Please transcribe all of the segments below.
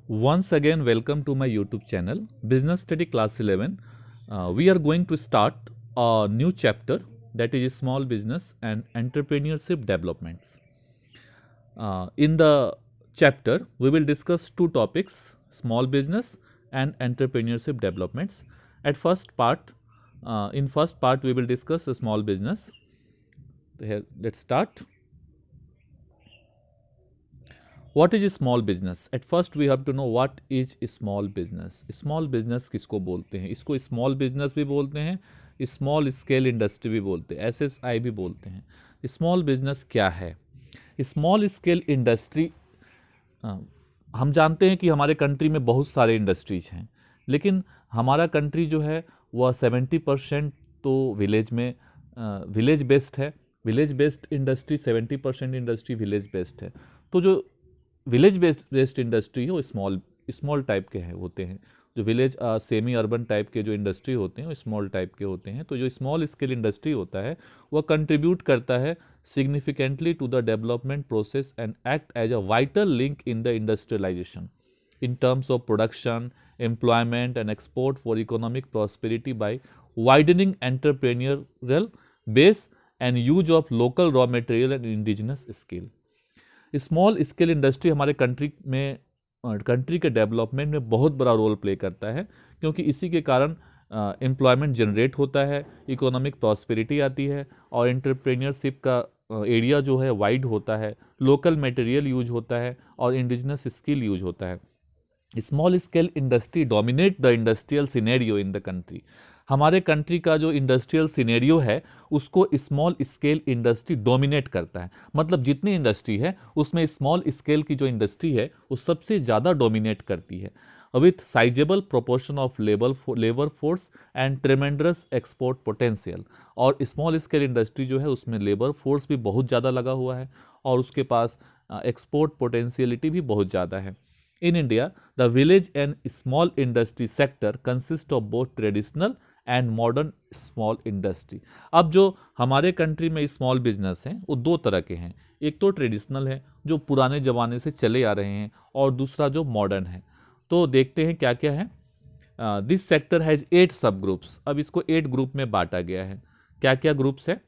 Once again, welcome to my YouTube channel, Business Study Class 11. We are going to start a new chapter, that is small business and entrepreneurship developments. In the chapter, we will discuss two topics, small business and entrepreneurship developments. In first part, we will discuss a small business. Here, let's start. What is a small business? At first we have to know what is a small business. Small business किसको बोलते हैं? इसको small business भी बोलते हैं, small scale industry भी बोलते हैं, SSI भी बोलते हैं. Small business क्या है? Small scale industry, हम जानते हैं कि हमारे कंट्री में बहुत सारे इंडस्ट्रीज हैं, लेकिन हमारा कंट्री जो है वह 70% तो विलेज बेस्ड है. Village based industry 70% industry village based है. तो जो विलेज बेस्ड इंडस्ट्री है वो स्मॉल टाइप के हैं होते हैं. जो विलेज सेमी अर्बन टाइप के जो इंडस्ट्री होते हैं वो स्मॉल टाइप के होते हैं. तो जो स्मॉल स्केल इंडस्ट्री होता है वह कंट्रीब्यूट करता है significantly to the development process and act as a vital link in the industrialization in terms of production, employment and export for economic prosperity by widening entrepreneurial base and use of local raw material and indigenous skill. Small scale industry हमारे country के development में बहुत बड़ा role play करता है, क्योंकि इसी के कारण एम्प्लॉयमेंट जनरेट होता है, इकोनॉमिक प्रॉस्पेरिटी आती है और एंटरप्रेन्योरशिप का एरिया जो है वाइड होता है, लोकल मटेरियल यूज होता है और इंडिजिनस स्किल यूज होता है. Small scale industry dominate the industrial scenario in the country. हमारे कंट्री का जो इंडस्ट्रियल सिनेरियो है उसको स्मॉल स्केल इंडस्ट्री डोमिनेट करता है. मतलब जितनी इंडस्ट्री है उसमें स्मॉल स्केल की जो इंडस्ट्री है वो सबसे ज़्यादा डोमिनेट करती है, with sizeable proportion of labour force and ट्रेमेंडस export potential. और स्मॉल स्केल इंडस्ट्री जो है उसमें लेबर फोर्स भी बहुत ज़्यादा लगा हुआ है और उसके पास एक्सपोर्ट पोटेंशियलिटी भी बहुत ज़्यादा है. In India, the village and small industry sector consist of both traditional and modern small industry. अब जो हमारे कंट्री में स्मॉल बिजनेस हैं वो दो तरह के हैं. एक तो ट्रेडिशनल है जो पुराने ज़माने से चले आ रहे हैं और दूसरा जो मॉडर्न है. तो देखते हैं क्या क्या है. दिस सेक्टर हैज़ 8 सब ग्रुप्स. अब इसको 8 ग्रुप में बांटा गया है. क्या क्या ग्रुप्स है?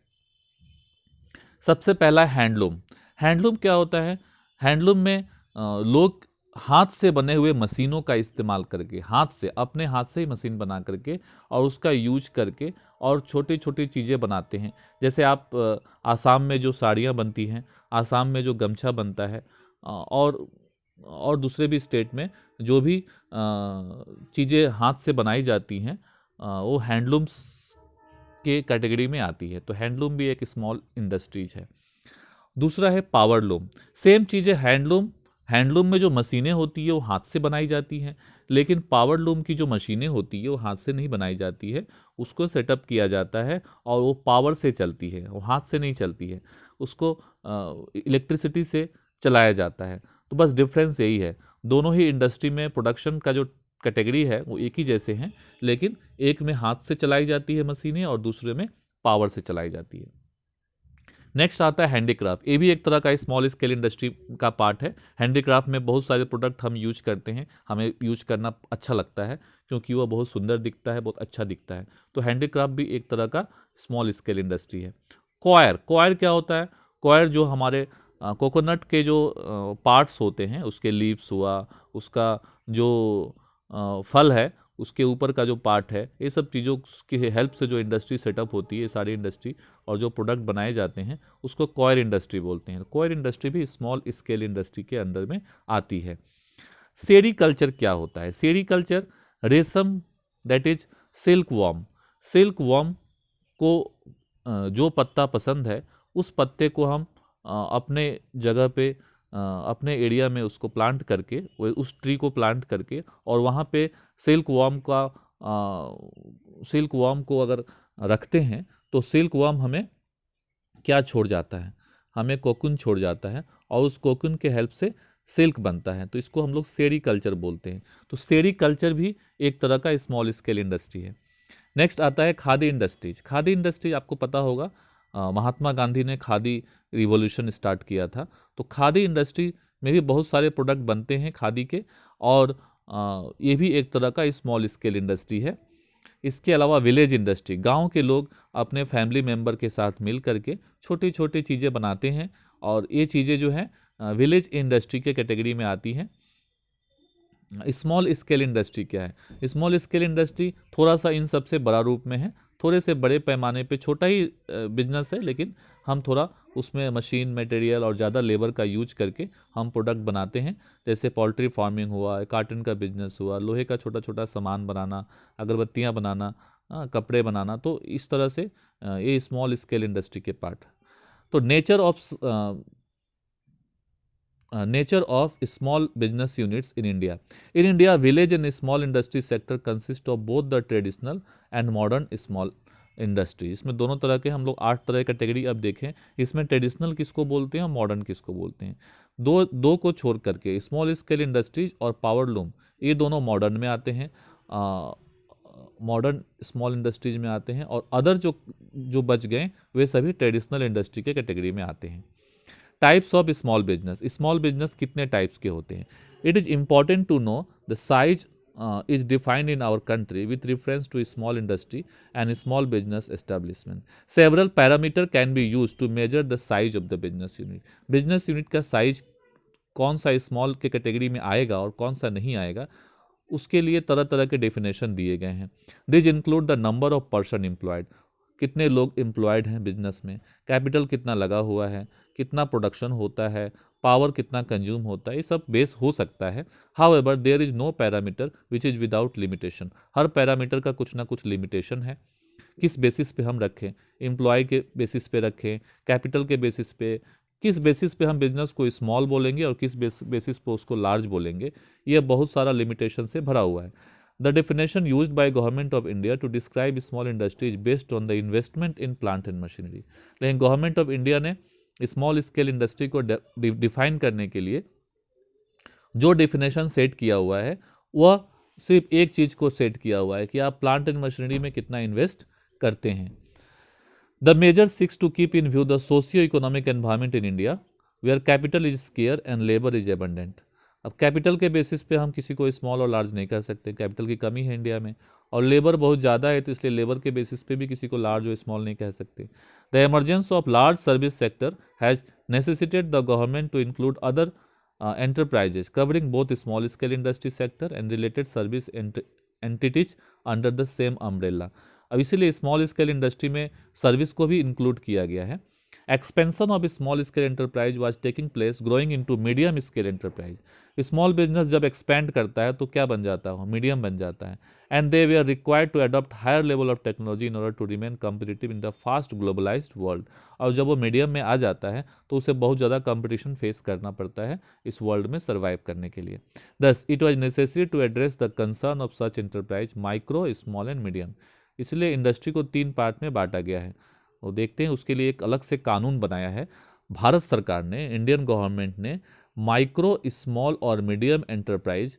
सबसे पहला हैंडलूम. हैंडलूम क्या होता है? हैंडलूम में लोग हाथ से बने हुए मशीनों का इस्तेमाल करके, अपने हाथ से ही मशीन बना करके और उसका यूज करके और छोटी छोटी चीज़ें बनाते हैं. जैसे आप आसाम में जो साड़ियाँ बनती हैं, आसाम में जो गमछा बनता है और दूसरे भी स्टेट में जो भी चीज़ें हाथ से बनाई जाती हैं वो हैंडलूम्स के कैटेगरी में आती है. तो हैंडलूम भी एक स्मॉल इंडस्ट्रीज है. दूसरा है पावरलूम. सेम चीज़ है. हैंडलूम में जो मशीनें होती है वो हाथ से बनाई जाती हैं, लेकिन पावरलूम की जो मशीनें होती है वो हाथ से नहीं बनाई जाती है. उसको सेटअप किया जाता है और वो पावर से चलती है, वो हाथ से नहीं चलती है, उसको इलेक्ट्रिसिटी से चलाया जाता है. तो बस डिफरेंस यही है. दोनों ही इंडस्ट्री में प्रोडक्शन का जो कैटेगरी है वो एक ही जैसे हैं, लेकिन एक में हाथ से चलाई जाती है मशीनें और दूसरे में पावर से चलाई जाती है. नेक्स्ट आता है हैंडीक्राफ्ट. ये भी एक तरह का स्मॉल स्केल इंडस्ट्री का पार्ट है. हैंडीक्राफ्ट में बहुत सारे प्रोडक्ट हम यूज करते हैं, हमें यूज करना अच्छा लगता है क्योंकि वह बहुत सुंदर दिखता है, बहुत अच्छा दिखता है. तो हैंडीक्राफ्ट भी एक तरह का स्मॉल स्केल इंडस्ट्री है. कॉयर क्या होता है? कॉयर जो हमारे कोकोनट के जो पार्ट्स होते हैं, उसके लीव्स हुआ, उसका जो फल है, उसके ऊपर का जो पार्ट है, ये सब चीज़ों की हेल्प से जो इंडस्ट्री सेटअप होती है, सारी इंडस्ट्री और जो प्रोडक्ट बनाए जाते हैं उसको कॉयर इंडस्ट्री बोलते हैं. कॉयर इंडस्ट्री भी स्मॉल स्केल इंडस्ट्री के अंदर में आती है. सेरीकल्चर क्या होता है? सेरीकल्चर रेशम, that is silk worm. Silk worm को जो पत्ता पसंद है उस पत्ते को हम अपने जगह पे अपने एरिया में उसको प्लांट करके, उस ट्री को प्लांट करके और वहाँ पे सिल्क वॉर्म को अगर रखते हैं तो सिल्क वॉर्म हमें क्या छोड़ जाता है? हमें कोकून छोड़ जाता है और उस कोकून के हेल्प से सिल्क बनता है. तो इसको हम लोग सेरीकल्चर बोलते हैं. तो सेरीकल्चर भी एक तरह का स्मॉल स्केल इंडस्ट्री है. नेक्स्ट आता है खादी इंडस्ट्रीज. खादी इंडस्ट्रीज आपको पता होगा, महात्मा गांधी ने खादी रिवॉल्यूशन स्टार्ट किया था. तो खादी इंडस्ट्री में भी बहुत सारे प्रोडक्ट बनते हैं खादी के, और ये भी एक तरह का स्मॉल स्केल इंडस्ट्री है। इसके अलावा विलेज इंडस्ट्री, गांव के लोग अपने फैमिली मेंबर के साथ मिल करके छोटी छोटी चीज़ें बनाते हैं, और ये चीज़ें जो हैं विलेज इंडस्ट्री के कैटेगरी में आती हैं। स्मॉल स्केल इंडस्ट्री क्या है? स्मॉल स्केल इंडस्ट्री थोड़ा सा इन सबसे बड़ा रूप में है, थोड़े से बड़े पैमाने पे छोटा ही बिजनेस है, लेकिन हम थोड़ा उसमें मशीन मटेरियल और ज़्यादा लेबर का यूज करके हम प्रोडक्ट बनाते हैं। जैसे पोल्ट्री फार्मिंग हुआ, कार्टन का बिजनेस हुआ, लोहे का छोटा छोटा सामान बनाना, अगरबत्तियाँ बनाना, कपड़े बनाना, तो इस तरह से ये स्मॉल स्केल इंडस्ट्री के पार्ट। तो nature of small business units in India. In India, village and small industry sector consist of both the traditional and modern small industry. इसमें दोनों तरह के हम लोग 8 तरह की कैटेगरी अब देखें। इसमें ट्रेडिशनल किसको बोलते हैं, मॉडर्न किसको बोलते हैं। दो को छोड़ करके स्मॉल स्केल इंडस्ट्रीज और पावर लूम, ये दोनों मॉडर्न में आते हैं, मॉडर्न स्मॉल इंडस्ट्रीज में आते हैं, और अदर जो बच गए वे सभी ट्रेडिशनल इंडस्ट्री के कैटेगरी में आते हैं। Types of small business, small business कितने टाइप्स के होते हैं? It is important to know the size is defined in our country with reference to small industry and small business establishment. Several parameters can be used to measure the size of the business unit. Business unit का size कौन सा small के category में आएगा और कौन सा नहीं आएगा, उसके लिए तरह तरह के डेफिनेशन दिए गए हैं। This include the number of person employed, कितने लोग एम्प्लॉयड हैं बिजनेस में, कैपिटल कितना लगा हुआ है, कितना प्रोडक्शन होता है, पावर कितना कंज्यूम होता है, ये सब बेस हो सकता है। However there is no parameter which is without limitation. हर पैरामीटर का कुछ ना कुछ लिमिटेशन है। किस बेसिस पे हम रखें, एम्प्लॉय के बेसिस पे रखें, कैपिटल के बेसिस पे, किस बेसिस पे हम बिजनेस को स्मॉल बोलेंगे और किस बेसिस पे उसको लार्ज बोलेंगे, यह बहुत सारा लिमिटेशन से भरा हुआ है। The definition used by government of India to describe small industry is based on the investment in plant and machinery. लेकिन गवर्नमेंट ऑफ इंडिया ने स्मॉल स्केल इंडस्ट्री को डिफाइन करने के लिए जो डेफिनेशन सेट किया हुआ है वह सिर्फ एक चीज़ को सेट किया हुआ है कि आप प्लांट एंड मशीनरी में कितना इन्वेस्ट करते हैं। The measure seeks to keep in view the socio economic environment in India where capital is scarce and labour is abundant. अब कैपिटल के बेसिस पे हम किसी को स्मॉल और लार्ज नहीं कर सकते, कैपिटल की कमी है इंडिया में, और लेबर बहुत ज़्यादा है, तो इसलिए लेबर के बेसिस पे भी किसी को लार्ज और स्मॉल नहीं कह सकते। The emergence of large service sector has necessitated the government to include other enterprises covering both small scale industry sector and related service entities under the same umbrella। अब इसीलिए स्मॉल स्केल इंडस्ट्री में service को भी include किया गया है। Expansion of small scale enterprise was taking place growing into medium scale enterprise. Small business जब expand करता है तो क्या बन जाता है, मीडियम बन जाता है। एंड दे वे are required to adopt higher level of technology in order to remain competitive in the fast globalised world. और जब वो मीडियम में आ जाता है तो उसे बहुत ज़्यादा कंपटीशन फेस करना पड़ता है इस वर्ल्ड में सर्वाइव करने के लिए। Thus it was necessary to address the concern of such enterprise micro, small and medium. इसलिए इंडस्ट्री को 3 पार्ट में बांटा गया है। वो देखते हैं, उसके लिए एक अलग से कानून बनाया है भारत सरकार ने, इंडियन गवर्नमेंट ने माइक्रो, स्मॉल और मीडियम एंटरप्राइज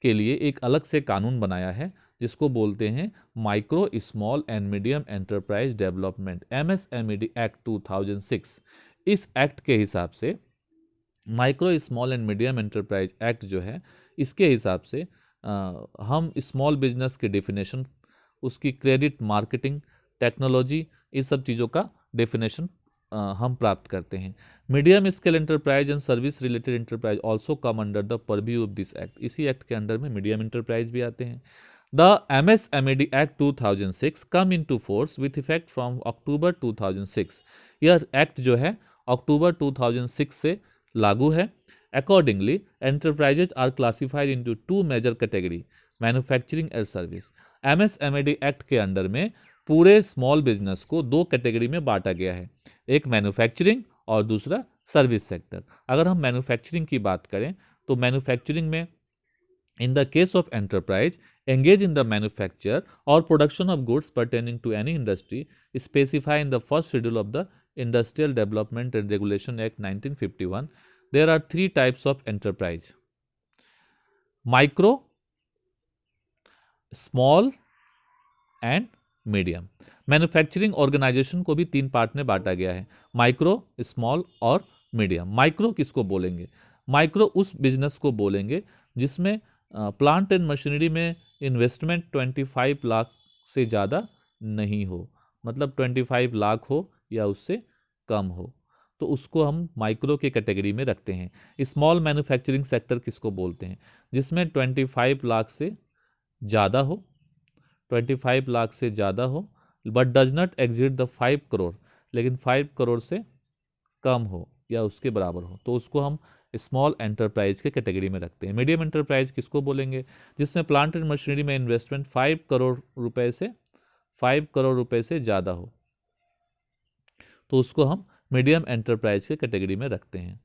के लिए एक अलग से कानून बनाया है जिसको बोलते हैं micro, small and medium enterprise development MSMED act 2006। इस एक्ट के हिसाब से micro, small and medium enterprise act जो है, इसके हिसाब से हम स्मॉल बिजनेस की डेफिनेशन, उसकी क्रेडिट, मार्केटिंग, टेक्नोलॉजी, इस सब चीज़ों का डेफिनेशन हम प्राप्त करते हैं। Medium scale enterprise and service related enterprise also come under the purview of this act. इसी एक्ट के अंडर में मीडियम एंटरप्राइज भी आते हैं। The MSMED act 2006 come into force with effect from October 2006। यह एक्ट जो है अक्टूबर 2006 से लागू है। Accordingly enterprises are classified into 2 major category, manufacturing and service. MSMED act के अंडर में पूरे स्मॉल बिजनेस को 2 कैटेगरी में बांटा गया है, एक मैन्युफैक्चरिंग और दूसरा सर्विस सेक्टर। अगर हम मैन्युफैक्चरिंग की बात करें तो मैन्युफैक्चरिंग में in the case of enterprise engage in the manufacture or production of goods pertaining to any industry specified in the first schedule of the Industrial Development and Regulation Act 1951, there are 3 types of enterprise: micro, small and medium. Manufacturing organisation को भी 3 part में बांटा गया है, micro, small और medium. Micro किसको बोलेंगे? Micro उस बिजनेस को बोलेंगे जिसमें प्लांट एंड मशीनरी में इन्वेस्टमेंट 25 लाख से ज़्यादा नहीं हो, मतलब 25 लाख हो या उससे कम हो, तो उसको हम माइक्रो के कैटेगरी में रखते हैं। स्मॉल मैन्युफैक्चरिंग सेक्टर किसको बोलते हैं? जिसमें 25 लाख से ज़्यादा हो, 25 लाख से ज़्यादा हो, but does not exit the 5 crore, लेकिन 5 करोड़ से कम हो या उसके बराबर हो, तो उसको हम स्मॉल एंटरप्राइज के कैटेगरी में रखते हैं। मीडियम एंटरप्राइज किसको बोलेंगे? जिसमें प्लांट एंड मशीनरी में इन्वेस्टमेंट 5 करोड़ रुपए से ज़्यादा हो, तो उसको हम मीडियम एंटरप्राइज के कैटेगरी में रखते हैं।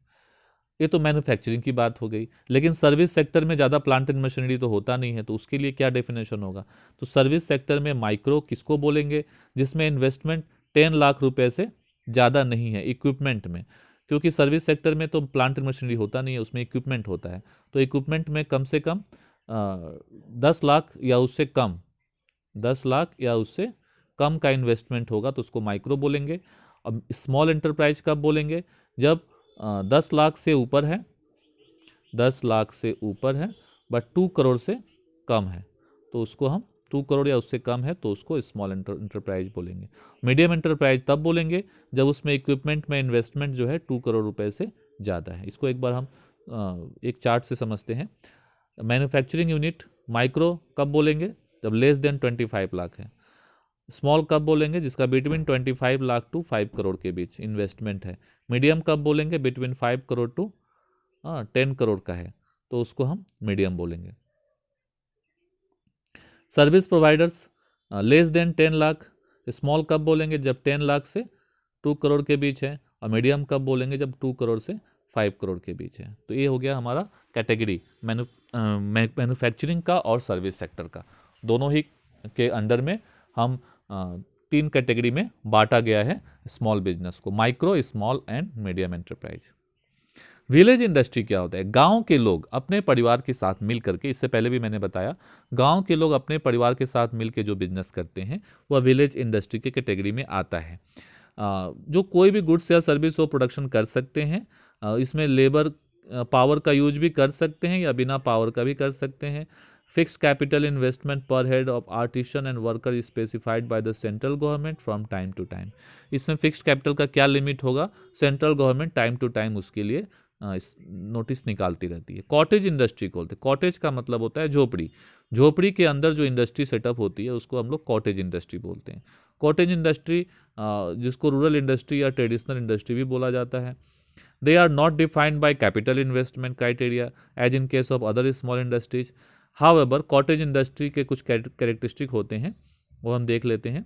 ये तो मैन्युफैक्चरिंग की बात हो गई, लेकिन सर्विस सेक्टर में ज़्यादा प्लांट एंड मशीनरी तो होता नहीं है, तो उसके लिए क्या डेफिनेशन होगा? तो सर्विस सेक्टर में माइक्रो किसको बोलेंगे? जिसमें इन्वेस्टमेंट 10 लाख रुपए से ज़्यादा नहीं है इक्विपमेंट में, क्योंकि सर्विस सेक्टर में तो प्लांट एंड मशीनरी होता नहीं है, उसमें इक्विपमेंट होता है, तो इक्विपमेंट में कम से कम 10 लाख या उससे कम, 10 लाख या उससे कम का इन्वेस्टमेंट होगा, तो उसको माइक्रो बोलेंगे। अब स्मॉल एंटरप्राइज कब बोलेंगे? जब 10 लाख से ऊपर है, 10 लाख से ऊपर है बट 2 करोड़ से कम है, तो उसको हम 2 करोड़ या उससे कम है तो उसको स्मॉल एंटरप्राइज बोलेंगे। मीडियम एंटरप्राइज तब बोलेंगे जब उसमें इक्विपमेंट में इन्वेस्टमेंट जो है 2 करोड़ रुपए से ज़्यादा है। इसको एक बार हम एक चार्ट से समझते हैं। मैन्युफैक्चरिंग यूनिट माइक्रो कब बोलेंगे? जब लेस देन 25 लाख है। स्मॉल कब बोलेंगे? जिसका बिटवीन 25 लाख टू 5 करोड़ के बीच इन्वेस्टमेंट है। मीडियम कब बोलेंगे? बिटवीन 5 करोड़ टू 10 करोड़ का है, तो उसको हम मीडियम बोलेंगे। Service providers less than 10 lakh, small कब बोलेंगे? जब 10 लाख से 2 करोड़ के बीच है, और मीडियम कब बोलेंगे? जब 2 करोड़ से 5 करोड़ के बीच है। तो ये हो गया हमारा कैटेगरी मैन्युफैक्चरिंग का और सर्विस सेक्टर का, दोनों ही के अंडर में हम 3 कैटेगरी में बांटा गया है स्मॉल बिजनेस को, micro, small and medium enterprise. Village industry क्या होता है? गांव के लोग अपने परिवार के साथ मिल करके, इससे पहले भी मैंने बताया, गांव के लोग अपने परिवार के साथ मिल के जो बिजनेस करते हैं वह विलेज इंडस्ट्री के कैटेगरी में आता है। जो कोई भी गुड्स या सर्विस वो प्रोडक्शन कर सकते हैं। इसमें लेबर पावर का यूज भी कर सकते हैं या बिना पावर का भी कर सकते हैं। Fixed capital investment per head of artisan and worker is specified by the central government from time to time. इसमें फिक्स्ड कैपिटल का क्या लिमिट होगा? Central government time to time उसके लिए नोटिस निकालती रहती है। कॉटेज इंडस्ट्री को बोलते हैं। कॉटेज का मतलब होता है झोपड़ी। झोपड़ी के अंदर जो इंडस्ट्री सेटअप होती है उसको हम लोग कॉटेज इंडस्ट्री बोलते हैं। कॉटेज इंडस्ट्री जिसको रूरल इंडस्ट्री या ट्रेडिशनल इंडस्ट्री भी बोला जाता है। They are not defined by capital investment criteria as in case of other small industries. However cottage industry के कुछ कैरेक्टरिस्टिक होते हैं, वो हम देख लेते हैं।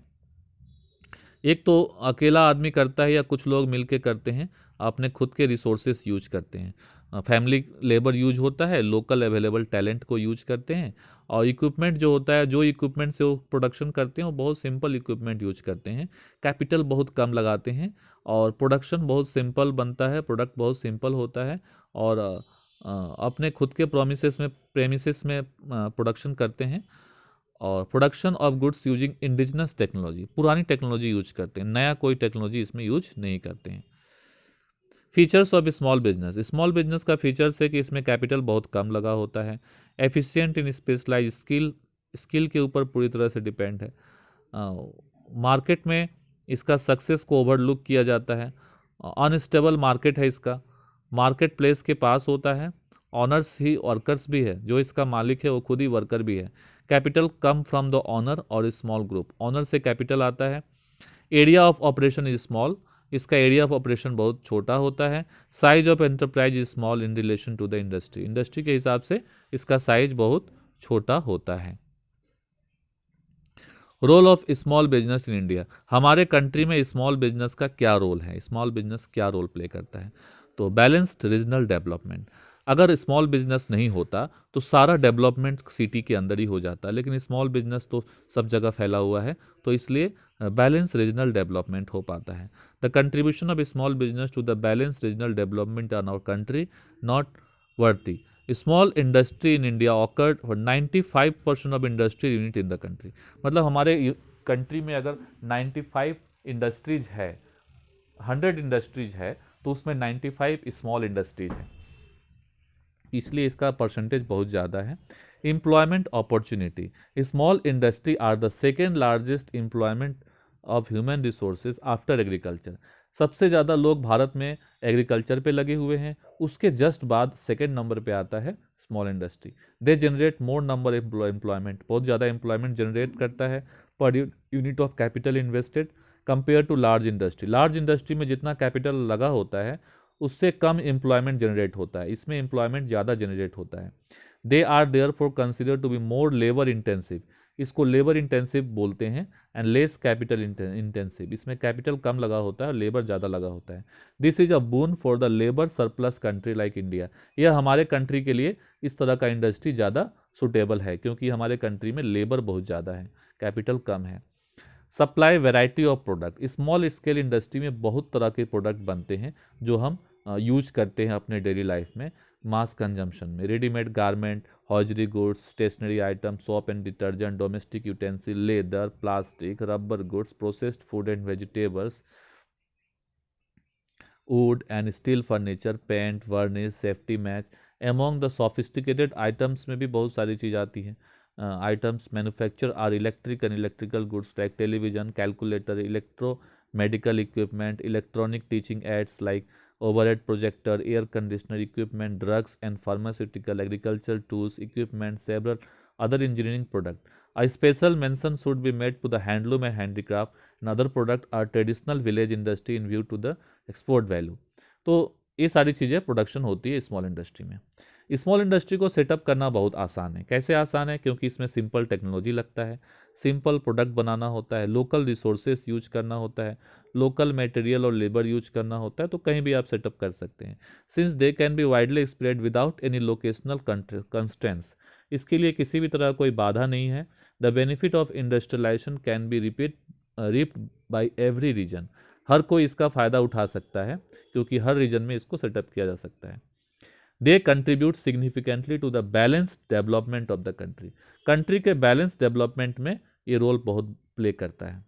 एक तो अकेला आदमी करता है या कुछ लोग मिलके करते हैं, अपने खुद के रिसोर्सेस यूज करते हैं। फैमिली लेबर यूज होता है, लोकल अवेलेबल टैलेंट को यूज करते हैं, और इक्विपमेंट जो होता है, जो इक्विपमेंट से वो प्रोडक्शन करते हैं वो बहुत सिंपल इक्विपमेंट यूज करते हैं, कैपिटल बहुत कम लगाते हैं, और प्रोडक्शन बहुत सिंपल बनता है, प्रोडक्ट बहुत सिंपल होता है, और अपने खुद के प्रेमिसेस में प्रोडक्शन करते हैं, और production of goods using indigenous technology, पुरानी टेक्नोलॉजी यूज करते हैं, नया कोई टेक्नोलॉजी इसमें यूज नहीं करते हैं। Features of small business. Small business का फीचर्स है कि इसमें कैपिटल बहुत कम लगा होता है, एफिशिएंट इन स्पेशलाइज स्किल के ऊपर पूरी तरह से डिपेंड है, मार्केट में इसका सक्सेस को ओवरलुक किया जाता है, अनस्टेबल मार्केट है इसका, मार्केट प्लेस के पास होता है, ऑनर्स ही वर्कर्स भी है, जो इसका मालिक है वो खुद ही वर्कर भी है, capital come from the owner और स्मॉल ग्रुप, ऑनर से कैपिटल आता है, area of operation is small, इसका एरिया ऑफ ऑपरेशन बहुत छोटा होता है, size of enterprise is small in relation to the industry, industry के हिसाब से इसका साइज बहुत छोटा होता है। Role of small business in India. हमारे कंट्री में स्मॉल बिजनेस का क्या रोल है? स्मॉल बिजनेस क्या रोल प्ले करता है? तो बैलेंस्ड रीजनल डेवलपमेंट। अगर स्मॉल बिजनेस नहीं होता तो सारा डेवलपमेंट सिटी के अंदर ही हो जाता, लेकिन स्मॉल बिजनेस तो सब जगह फैला हुआ है, तो इसलिए बैलेंस रीजनल डेवलपमेंट हो पाता है। The contribution of small business to the balance regional development in our country noteworthy. Small industry in India account for 95% of industry unit in the country. मतलब हमारे कंट्री में अगर 95 industries है, 100 industries है, तो उसमें 95 स्मॉल इंडस्ट्रीज है। इसलिए इसका परसेंटेज बहुत ज़्यादा है। Employment opportunity, small industry are the second largest employment of human resources after agriculture. सबसे ज़्यादा लोग भारत में एग्रीकल्चर पे लगे हुए हैं, उसके जस्ट बाद सेकेंड नंबर पे आता है small industry. They generate more number employment, बहुत ज़्यादा एम्प्लॉयमेंट जनरेट करता है per unit of capital invested compare to large industry. Large industry में जितना कैपिटल लगा होता है उससे कम एम्प्लॉयमेंट जनरेट होता है, इसमें एम्प्लॉयमेंट ज़्यादा जनरेट होता है। They are therefore consider to be more labour intensive, इसको लेबर इंटेंसिव बोलते हैं, एंड लेस कैपिटल इंटेंसिव, इसमें कैपिटल कम लगा होता है और लेबर ज़्यादा लगा होता है। This is a boon for the labour surplus country like India, यह हमारे कंट्री के लिए इस तरह का इंडस्ट्री ज़्यादा सुटेबल है क्योंकि हमारे कंट्री में लेबर बहुत ज़्यादा है, कैपिटल कम है। Supply variety of product, small scale industry में बहुत तरह के प्रोडक्ट बनते हैं जो हम यूज करते हैं अपने डेली लाइफ में, मास कंजम्पशन में। Readymade garment, hosiery goods, stationery item, soap and detergent, domestic utensil, leather, plastic, rubber goods, processed food and vegetables, wood and steel furniture, paint, varnish, safety match. Among the sophisticated items में भी बहुत सारी चीज़ आती है। Items manufacture are electric and electrical goods like television, calculator, electro medical equipment, electronic teaching aids like overhead projector, air conditioner equipment, drugs and pharmaceutical, agricultural tools, equipment, several other engineering product. A special mention should be made to the handloom and handicraft and other product are traditional village industry in view to the export value. तो ये सारी चीज़ें production होती है small industry में। Small industry को setup करना बहुत आसान है। कैसे आसान है? क्योंकि इसमें सिंपल टेक्नोलॉजी लगता है, सिंपल प्रोडक्ट बनाना होता है, लोकल रिसोर्सेज यूज करना होता है, लोकल मटेरियल और लेबर यूज करना होता है, तो कहीं भी आप सेटअप कर सकते हैं। Since they can be widely spread without any locational constraints, इसके लिए किसी भी तरह कोई बाधा नहीं है। The benefit of industrialisation can be reaped by every region, हर कोई इसका फ़ायदा उठा सकता है क्योंकि हर रीजन में इसको सेटअप किया जा सकता है। They contribute significantly to the balance development of the country, country के बैलेंस डेवलपमेंट में ये रोल बहुत प्ले करता है।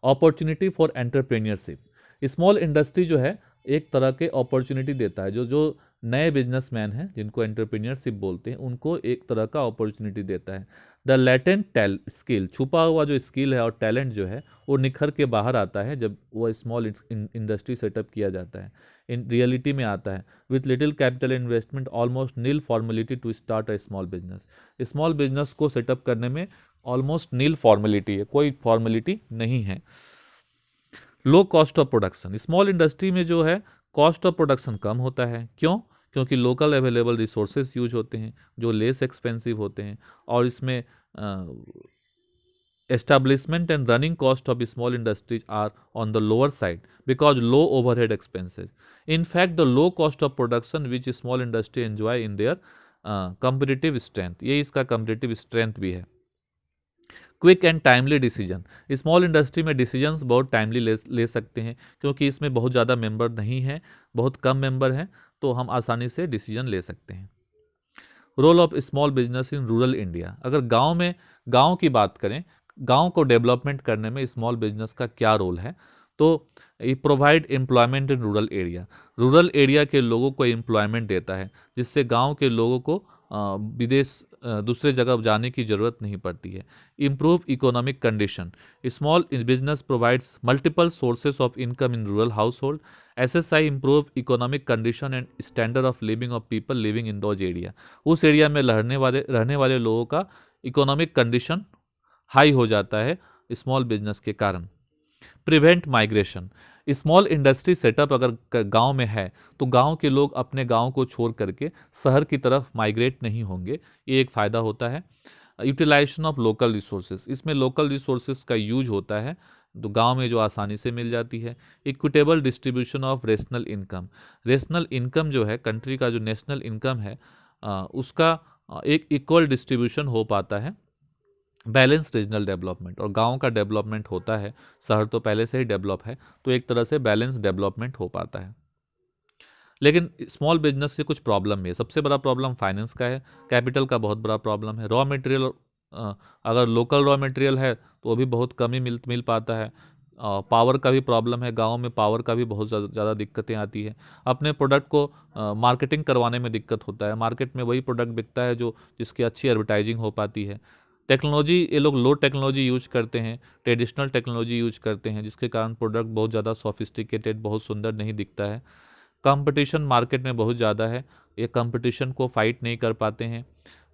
Opportunity for entrepreneurship, small industry जो है एक तरह के अपॉर्चुनिटी देता है, जो जो नए बिजनेसमैन हैं जिनको एंटरप्रेन्योरशिप बोलते हैं उनको एक तरह का अपॉर्चुनिटी देता है। द लेटेंट स्किल, छुपा हुआ जो स्किल है और टैलेंट जो है वो निखर के बाहर आता है जब वो स्मॉल इंडस्ट्री सेटअप किया जाता है, इन रियलिटी में आता है। With little capital investment almost nil formality to start a small business, small business को सेटअप करने में ऑलमोस्ट नील फॉर्मेलिटी है, कोई फॉर्मेलिटी नहीं है। Low cost of production, small industry में जो है कॉस्ट ऑफ प्रोडक्शन कम होता है। क्यों? क्योंकि लोकल अवेलेबल रिसोर्सेज यूज होते हैं जो लेस एक्सपेंसिव होते हैं, और इसमें establishment and running cost of small industries are on the lower side because low overhead expenses. In fact, the low cost of production which small industry enjoy in their competitive strength, ये इसका competitive strength भी है। Quick and timely decision, small industry में decisions बहुत timely ले सकते हैं क्योंकि इसमें बहुत ज़्यादा मेंबर नहीं है, बहुत कम मेंबर हैं, तो हम आसानी से डिसीजन ले सकते हैं। Role of small business in rural India, अगर गांव की बात करें, गांव को डेवलपमेंट करने में स्मॉल बिजनेस का क्या रोल है, तो ये provide employment in rural area, rural area के लोगों को एम्प्लॉयमेंट देता है जिससे गांव के लोगों को विदेश दूसरे जगह जाने की ज़रूरत नहीं पड़ती है। Improve economic condition, small business provides multiple sources of income in rural house hold. SSI improve economic condition and standard of living of people living in those area, उस एरिया में रहने वाले लोगों का इकोनॉमिक कंडीशन हाई हो जाता है small business के कारण। Prevent migration, small industry setup अगर गांव में है तो गांव के लोग अपने गांव को छोड़ करके शहर की तरफ माइग्रेट नहीं होंगे, ये एक फ़ायदा होता है। यूटिलाइजेशन ऑफ लोकल रिसोर्सेज, इसमें लोकल रिसोर्सेज का यूज होता है तो गांव में जो आसानी से मिल जाती है। Equitable distribution of rational income, rational income जो है कंट्री का जो नेशनल इनकम है उसका एक इक्वल डिस्ट्रीब्यूशन हो पाता है। बैलेंस रीजनल डेवलपमेंट, और गांव का डेवलपमेंट होता है, शहर तो पहले से ही डेवलप है तो एक तरह से बैलेंस डेवलपमेंट हो पाता है। लेकिन स्मॉल बिजनेस से कुछ प्रॉब्लम है, सबसे बड़ा प्रॉब्लम फाइनेंस का है, कैपिटल का बहुत बड़ा प्रॉब्लम है। रॉ मटेरियल, अगर लोकल रॉ मटेरियल है तो वो भी बहुत कम ही मिल पाता है, पावर का भी प्रॉब्लम है, गाँव में पावर का भी बहुत ज़्यादा दिक्कतें आती है। अपने प्रोडक्ट को मार्केटिंग करवाने में दिक्कत होता है, मार्केट में वही प्रोडक्ट बिकता है जो जिसकी अच्छी एडवर्टाइजिंग हो पाती है। टेक्नोलॉजी, ये लोग लो टेक्नोलॉजी यूज करते हैं, ट्रेडिशनल टेक्नोलॉजी यूज करते हैं, जिसके कारण प्रोडक्ट बहुत ज़्यादा सोफिस्टिकेटेड, बहुत सुंदर नहीं दिखता है। कंपटीशन मार्केट में बहुत ज़्यादा है, ये कंपटीशन को फाइट नहीं कर पाते हैं।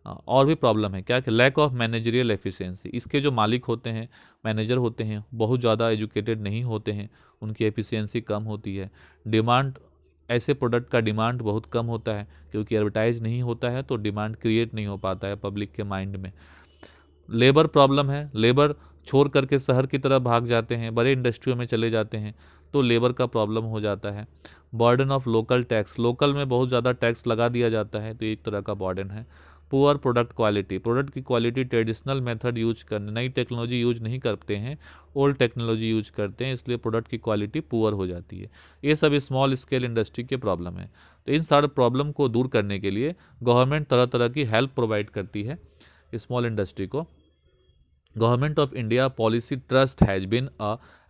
और भी प्रॉब्लम है क्या कि लैक ऑफ मैनेजरियल एफिशिएंसी, इसके जो मालिक होते हैं, मैनेजर होते हैं, बहुत ज़्यादा एजुकेटेड नहीं होते हैं, उनकी एफिशिएंसी कम होती है। डिमांड, ऐसे प्रोडक्ट का डिमांड बहुत कम होता है, क्योंकि एडवर्टाइज नहीं होता है तो डिमांड क्रिएट नहीं हो पाता है पब्लिक के माइंड में। लेबर प्रॉब्लम है, लेबर छोड़ करके शहर की तरफ भाग जाते हैं, बड़े इंडस्ट्रियों में चले जाते हैं, तो लेबर का प्रॉब्लम हो जाता है। Burden of local tax, local में बहुत ज़्यादा टैक्स लगा दिया जाता है, तो एक तरह का बर्डन है। पुअर प्रोडक्ट क्वालिटी, प्रोडक्ट की क्वालिटी ट्रेडिशनल मेथड यूज करने, नई टेक्नोलॉजी यूज नहीं करते हैं, ओल्ड टेक्नोलॉजी यूज करते हैं, इसलिए प्रोडक्ट की क्वालिटी पुअर हो जाती है। ये सब स्मॉल स्केल इंडस्ट्री के प्रॉब्लम है। तो इन सारे प्रॉब्लम को दूर करने के लिए गवर्नमेंट तरह तरह की हेल्प प्रोवाइड करती है स्मॉल इंडस्ट्री को। Government of India policy trust has been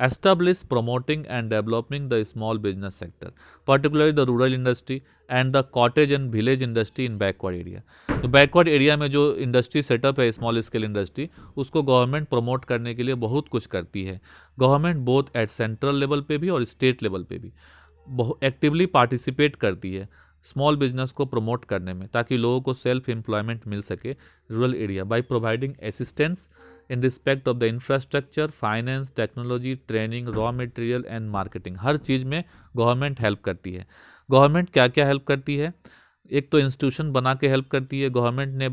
established promoting and developing the small business sector, particularly the rural industry and the cottage and village industry in backward area. तो backward area में जो industry setup है small scale industry, उसको government promote करने के लिए बहुत कुछ करती है। Government both at central level पे भी और स्टेट लेवल पे भी बहुत एक्टिवली पार्टिसिपेट करती है स्मॉल बिजनेस को प्रमोट करने में, ताकि लोगों को सेल्फ एम्प्लॉयमेंट मिल सके rural area by providing assistance in respect of the infrastructure, finance, technology, training, raw material and marketing. हर चीज़ में गवर्नमेंट हेल्प करती है। गवर्नमेंट क्या क्या हेल्प करती है? एक तो इंस्टीट्यूशन बना के हेल्प करती है, गवर्नमेंट ने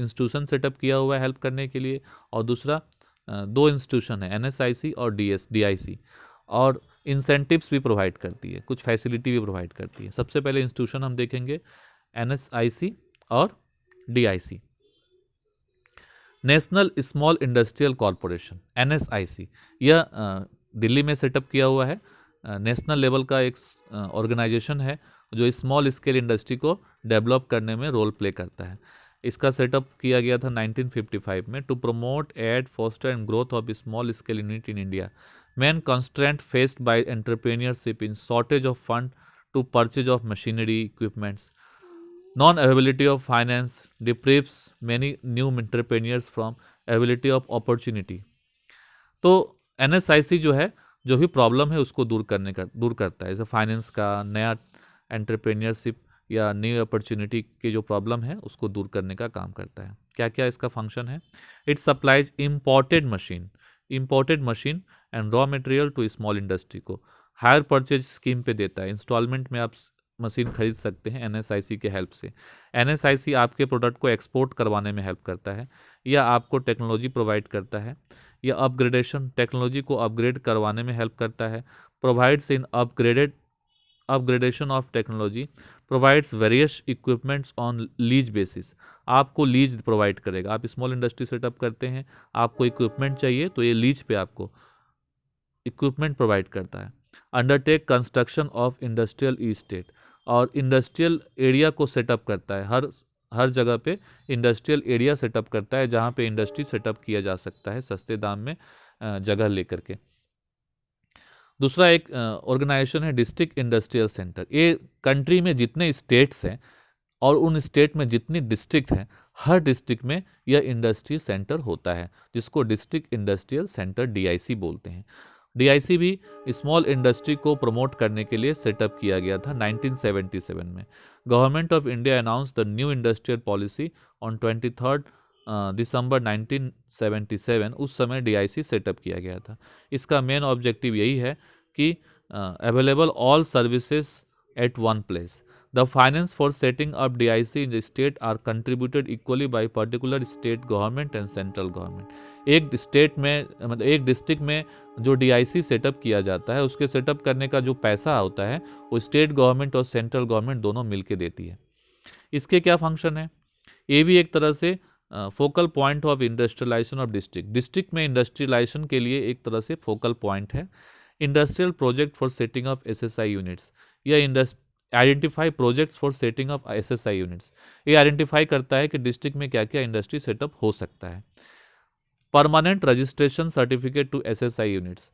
इंस्टीट्यूशन सेटअप किया हुआ है हेल्प करने के लिए। और दूसरा, दो इंस्टीट्यूशन है, NSIC और DIC, और इंसेंटिव्स भी प्रोवाइड करती है, कुछ फैसिलिटी भी प्रोवाइड करती है। सबसे पहले इंस्टीट्यूशन हम देखेंगे NSIC और DIC। National small industrial corporation, NSIC, यह दिल्ली में सेटअप किया हुआ है। नेशनल लेवल का एक ऑर्गेनाइजेशन है जो स्मॉल स्केल इंडस्ट्री को डेवलप करने में रोल प्ले करता है। इसका सेटअप किया गया था 1955 में to promote, aid, foster and growth of small scale unit in India. Main constraint faced by entrepreneurship in shortage of fund to purchase of machinery equipments, non-availability of finance deprives many new entrepreneurs from availability of opportunity। तो NSIC जो है, जो भी problem है उसको दूर करता है, जैसे फाइनेंस का, नया एंटरप्रेन्योरशिप या न्यू अपॉर्चुनिटी की जो प्रॉब्लम है उसको दूर करने का काम करता है। क्या क्या इसका फंक्शन है? It supplies imported machine and raw material to small industry को हायर परचेज स्कीम पे देता है। इंस्टॉलमेंट में आप मशीन खरीद सकते हैं NSIC के हेल्प से। NSIC आपके प्रोडक्ट को एक्सपोर्ट करवाने में हेल्प करता है, या आपको टेक्नोलॉजी प्रोवाइड करता है, या अपग्रेडेशन, टेक्नोलॉजी को अपग्रेड करवाने में हेल्प करता है। Provides in upgradation of technology, provides various equipments on lease basis, आपको लीज प्रोवाइड करेगा। आप स्मॉल इंडस्ट्री सेटअप करते हैं, आपको इक्विपमेंट चाहिए तो ये लीज पे आपको इक्विपमेंट प्रोवाइड करता है। Undertake construction of industrial estate, और इंडस्ट्रियल एरिया को सेटअप करता है, हर जगह पे इंडस्ट्रियल एरिया सेटअप करता है जहाँ पे इंडस्ट्री सेटअप किया जा सकता है सस्ते दाम में जगह लेकर के। दूसरा एक ऑर्गेनाइजेशन है डिस्ट्रिक्ट इंडस्ट्रियल सेंटर। ये कंट्री में जितने स्टेट्स हैं और उन स्टेट में जितनी डिस्ट्रिक्ट हैं, हर डिस्ट्रिक्ट में यह इंडस्ट्री सेंटर होता है, जिसको डिस्ट्रिक्ट इंडस्ट्रियल सेंटर DIC बोलते हैं। DIC भी स्मॉल इंडस्ट्री को प्रमोट करने के लिए सेटअप किया गया था 1977 में। Government of India announce the new industrial policy on 23 दिसंबर 1977। उस समय DIC सेटअप किया गया था। इसका मेन ऑब्जेक्टिव यही है कि available all services at one place. The finance for setting up DIC in the state are contributed equally by particular state government and central government. एक स्टेट में, मतलब एक डिस्ट्रिक्ट में जो DIC सेटअप किया जाता है, उसके सेटअप करने का जो पैसा होता है वो स्टेट गवर्नमेंट और सेंट्रल गवर्नमेंट दोनों मिलके देती है। इसके क्या फंक्शन है? ये भी एक तरह से focal point of industrialisation of district में इंडस्ट्रियलाइजेशन के लिए एक तरह से फोकल पॉइंट है। Industrial project for setting of SSI units, यह identify projects for setting of SSI units, ये आइडेंटिफाई करता है कि डिस्ट्रिक्ट में क्या क्या इंडस्ट्री सेटअप हो सकता है। Permanent registration certificate to SSI units,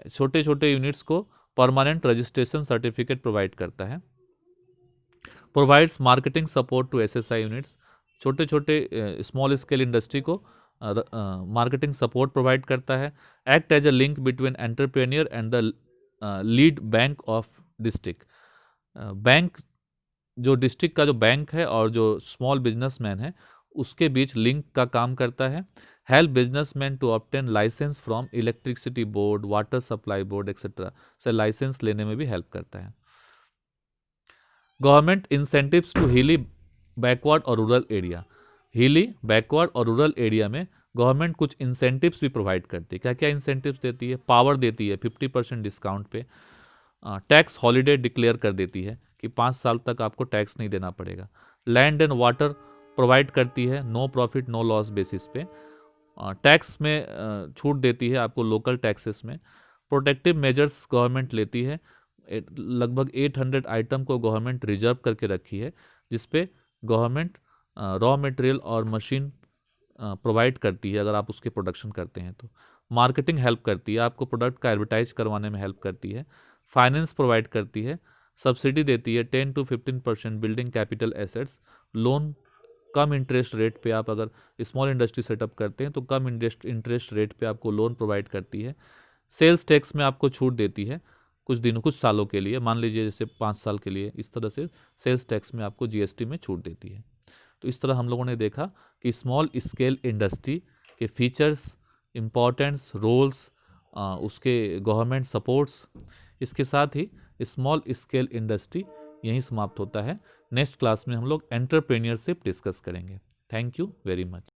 छोटे छोटे यूनिट्स को परमानेंट रजिस्ट्रेशन सर्टिफिकेट प्रोवाइड करता है। Provides marketing support to SSI units, छोटे छोटे स्मॉल स्केल इंडस्ट्री को मार्केटिंग सपोर्ट प्रोवाइड करता है। Act as a link between entrepreneur and the lead bank of district, bank जो डिस्ट्रिक्ट का जो बैंक है और जो स्मॉल बिजनेसमैन है उसके बीच लिंक का काम करता है। Help businessman to obtain licence from electricity board, water supply board etcetera से लाइसेंस लेने में भी हेल्प करता है। Government incentives to hilly backward और रूरल एरिया, हिली बैकवर्ड और रूरल एरिया में गवर्नमेंट कुछ इंसेंटिव्स भी प्रोवाइड करती है। क्या क्या इंसेंटिव्स देती है? पावर देती है 50% डिस्काउंट पे, टैक्स हॉलीडे डिक्लेयर कर देती है कि 5 साल तक आपको टैक्स नहीं देना पड़ेगा। लैंड एंड वाटर प्रोवाइड करती है no profit no loss basis पे। टैक्स में छूट देती है आपको लोकल टैक्सेस में। प्रोटेक्टिव मेजर्स गवर्नमेंट लेती है, लगभग 800 आइटम को गवर्नमेंट रिजर्व करके रखी है जिसपे गवर्नमेंट रॉ मटेरियल और मशीन प्रोवाइड करती है अगर आप उसके प्रोडक्शन करते हैं तो। मार्केटिंग हेल्प करती है, आपको प्रोडक्ट का एडवर्टाइज करवाने में हेल्प करती है। फाइनेंस प्रोवाइड करती है, सब्सिडी देती है 10 to 15% building capital assets, loan come interest rate पे आप अगर स्मॉल इंडस्ट्री सेटअप करते हैं तो कम इंटरेस्ट रेट पे आपको लोन प्रोवाइड करती है। सेल्स टैक्स में आपको छूट देती है कुछ दिनों कुछ सालों के लिए, मान लीजिए जैसे 5 साल के लिए, इस तरह से सेल्स टैक्स में आपको जीएसटी में छूट देती है। तो इस तरह हम लोगों ने देखा कि स्मॉल स्केल इंडस्ट्री के फीचर्स, इम्पॉर्टेंस, रोल्स, उसके गवर्नमेंट सपोर्ट्स। इसके साथ ही स्मॉल स्केल इंडस्ट्री यहीं समाप्त होता है। नेक्स्ट क्लास में हम लोग एंटरप्रेन्योरशिप डिस्कस करेंगे। Thank you very much.